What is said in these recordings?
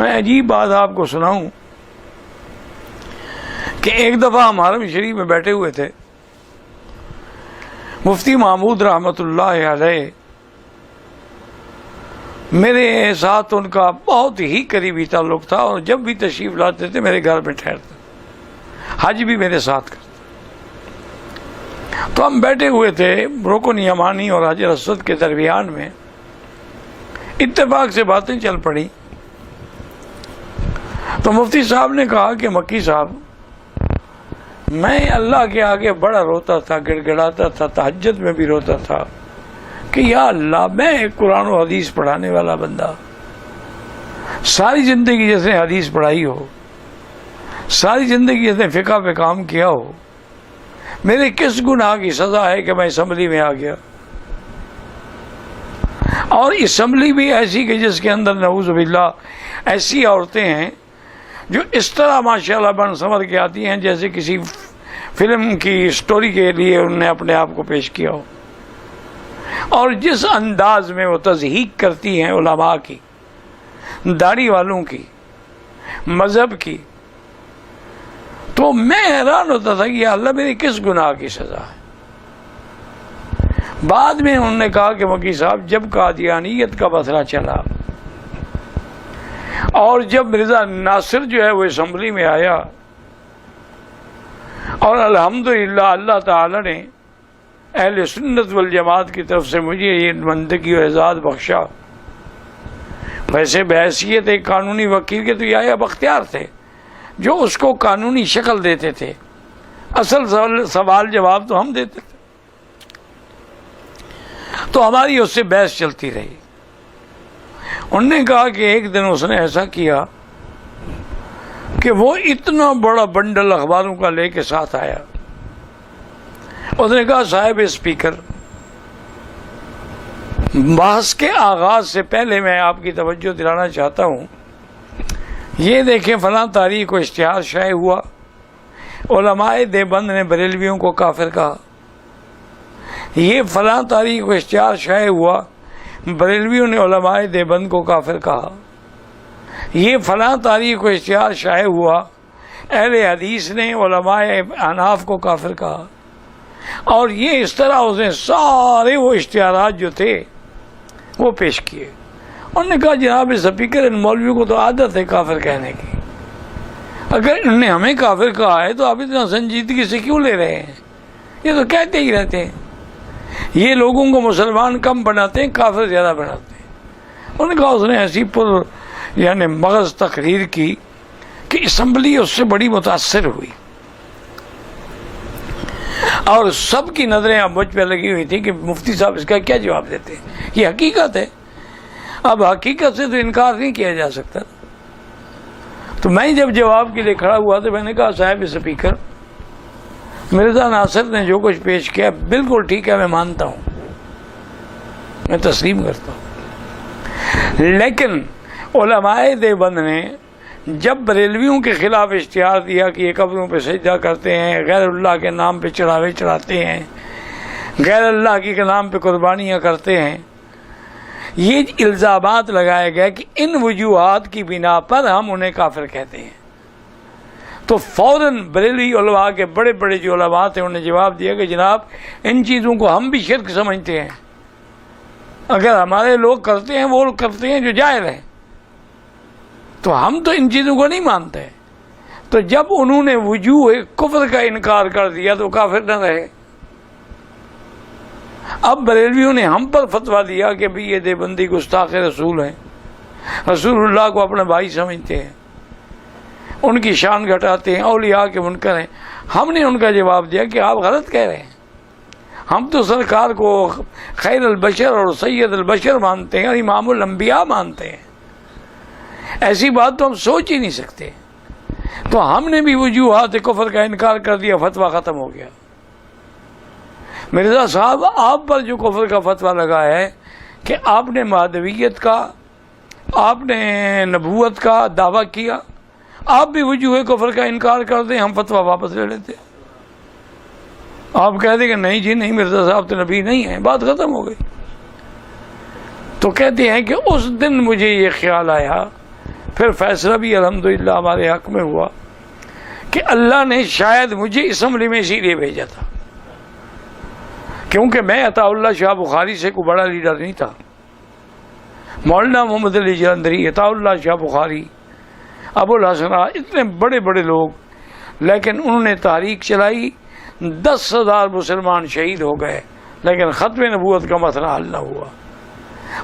میں عجیب بات آپ کو سناؤں کہ ایک دفعہ ہم حرم شریف میں بیٹھے ہوئے تھے، مفتی محمود رحمۃ اللہ علیہ میرے ساتھ ان کا بہت ہی قریبی تعلق تھا، اور جب بھی تشریف لاتے تھے میرے گھر میں ٹھہرتے، حج بھی میرے ساتھ کرتے۔ تو ہم بیٹھے ہوئے تھے رکن یمانی اور حجر اسود کے درمیان میں، اتفاق سے باتیں چل پڑی۔ تو مفتی صاحب نے کہا کہ مکی صاحب، میں اللہ کے آگے بڑا روتا تھا، گڑ گڑاتا تھا، تہجد میں بھی روتا تھا کہ یا اللہ، میں ایک قرآن و حدیث پڑھانے والا بندہ، ساری زندگی جیسے حدیث پڑھائی ہو، ساری زندگی جیسے فقہ پہ کام کیا ہو، میرے کس گناہ کی سزا ہے کہ میں اسمبلی میں آ گیا، اور اسمبلی بھی ایسی کہ جس کے اندر نعوذ باللہ ایسی عورتیں ہیں جو اس طرح ماشاءاللہ بن سنور کے آتی ہیں جیسے کسی فلم کی سٹوری کے لیے انہوں نے اپنے آپ کو پیش کیا ہو، اور جس انداز میں وہ تضحیق کرتی ہیں علماء کی، داڑھی والوں کی، مذہب کی، تو میں حیران ہوتا تھا کہ یا اللہ، میری کس گناہ کی سزا ہے۔ بعد میں انہوں نے کہا کہ مکی صاحب، جب قادیانیت کا مسئلہ چلا اور جب مرزا ناصر جو ہے وہ اسمبلی میں آیا، اور الحمدللہ اللہ تعالی نے اہل سنت والجماعت کی طرف سے مجھے یہ بندگی و اعزاز بخشا۔ ویسے بحیثیت ایک قانونی وکیل کے تو یہ اب اختیار تھے جو اس کو قانونی شکل دیتے تھے، اصل سوال جواب تو ہم دیتے تھے۔ تو ہماری اس سے بحث چلتی رہی۔ انہوں نے کہا کہ ایک دن اس نے ایسا کیا کہ وہ اتنا بڑا بنڈل اخباروں کا لے کے ساتھ آیا۔ اس نے کہا صاحب اسپیکر، بحث کے آغاز سے پہلے میں آپ کی توجہ دلانا چاہتا ہوں، یہ دیکھیں فلاں تاریخ کو اشتہار شائع ہوا، علماء دیوبند نے بریلویوں کو کافر کہا۔ یہ فلاں تاریخ کو اشتہار شائع ہوا، بریلویوں نے علماء دیوبند کو کافر کہا۔ یہ فلاں تاریخ کو اشتہار شائع ہوا، اہل حدیث نے علماء احناف کو کافر کہا۔ اور یہ اس طرح اس نے سارے وہ اشتہارات جو تھے وہ پیش کیے۔ انہوں نے کہا جناب اسپیکر، ان مولویوں کو تو عادت ہے کافر کہنے کی، اگر انہوں نے ہمیں کافر کہا ہے تو آپ اتنا سنجیدگی سے کیوں لے رہے ہیں؟ یہ تو کہتے ہی رہتے ہیں، یہ لوگوں کو مسلمان کم بناتے ہیں، کافر زیادہ بناتے ہیں۔ انہوں نے کہا اس نے ایسی یعنی مغز تقریر کی کہ اسمبلی اس سے بڑی متاثر ہوئی، اور سب کی نظریں اب مجھ پہ لگی ہوئی تھی کہ مفتی صاحب اس کا کیا جواب دیتے ہیں، یہ حقیقت ہے، اب حقیقت سے تو انکار نہیں کیا جا سکتا۔ تو میں جب جواب کے لیے کھڑا ہوا تو میں نے کہا صاحب اسپیکر، مرزا ناصر نے جو کچھ پیش کیا بالکل ٹھیک ہے، میں مانتا ہوں، میں تسلیم کرتا ہوں، لیکن علماء دیوبند نے جب بریلویوں کے خلاف اشتہار دیا کہ یہ قبروں پہ سجدہ کرتے ہیں، غیر اللہ کے نام پہ چڑھاوے چڑھاتے ہیں، غیر اللہ کے نام پہ قربانیاں کرتے ہیں، یہ الزامات لگائے گئے کہ ان وجوہات کی بنا پر ہم انہیں کافر کہتے ہیں۔ تو فوراً بریلوی علماء کے بڑے بڑے جو علماء تھے انہوں نے جواب دیا کہ جناب ان چیزوں کو ہم بھی شرک سمجھتے ہیں، اگر ہمارے لوگ کرتے ہیں وہ کرتے ہیں جو جائز ہیں، تو ہم تو ان چیزوں کو نہیں مانتے۔ تو جب انہوں نے وجوہ کفر کا انکار کر دیا تو کافر نہ رہے۔ اب بریلویوں نے ہم پر فتویٰ دیا کہ بھی یہ دیوبندی گستاخ رسول ہیں، رسول اللہ کو اپنا بھائی سمجھتے ہیں، ان کی شان گھٹاتے ہیں، اولیاء کے منکر ہیں۔ ہم نے ان کا جواب دیا کہ آپ غلط کہہ رہے ہیں، ہم تو سرکار کو خیر البشر اور سید البشر مانتے ہیں اور امام الانبیاء مانتے ہیں، ایسی بات تو ہم سوچ ہی نہیں سکتے۔ تو ہم نے بھی وجوہات کفر کا انکار کر دیا، فتویٰ ختم ہو گیا۔ مرزا صاحب، آپ پر جو کفر کا فتویٰ لگا ہے کہ آپ نے مہدویت کا، آپ نے نبوت کا دعویٰ کیا، آپ بھی وجوہ کفر کا انکار کر دیں، ہم فتویٰ واپس لے لیتے۔ آپ کہہ دیں کہ نہیں جی نہیں، مرزا صاحب تو نبی نہیں ہیں، بات ختم ہو گئی۔ تو کہتے ہیں کہ اس دن مجھے یہ خیال آیا پھر فیصلہ بھی الحمدللہ ہمارے حق میں ہوا کہ اللہ نے شاید مجھے اسمبلی میں اسی لیے بھیجا تھا، کیونکہ میں عطا اللہ شاہ بخاری سے کوئی بڑا لیڈر نہیں تھا. مولانا محمد علی جلندری، عطا اللہ شاہ بخاری، ابو الحسن، اتنے بڑے بڑے لوگ، لیکن انہوں نے تحریک چلائی، 10,000 مسلمان شہید ہو گئے، لیکن ختم نبوت کا مسئلہ حل نہ ہوا.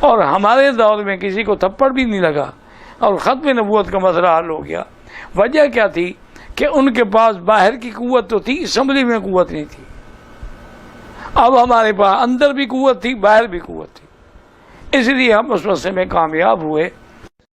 اور ہمارے دور میں کسی کو تھپڑ بھی نہیں لگا اور ختم نبوت کا مسئلہ حل ہو گیا. وجہ کیا تھی کہ ان کے پاس باہر کی قوت تو تھی، اسمبلی میں قوت نہیں تھی. اب ہمارے پاس اندر بھی قوت تھی، باہر بھی قوت تھی، اس لیے ہم اس مسئلے میں کامیاب ہوئے.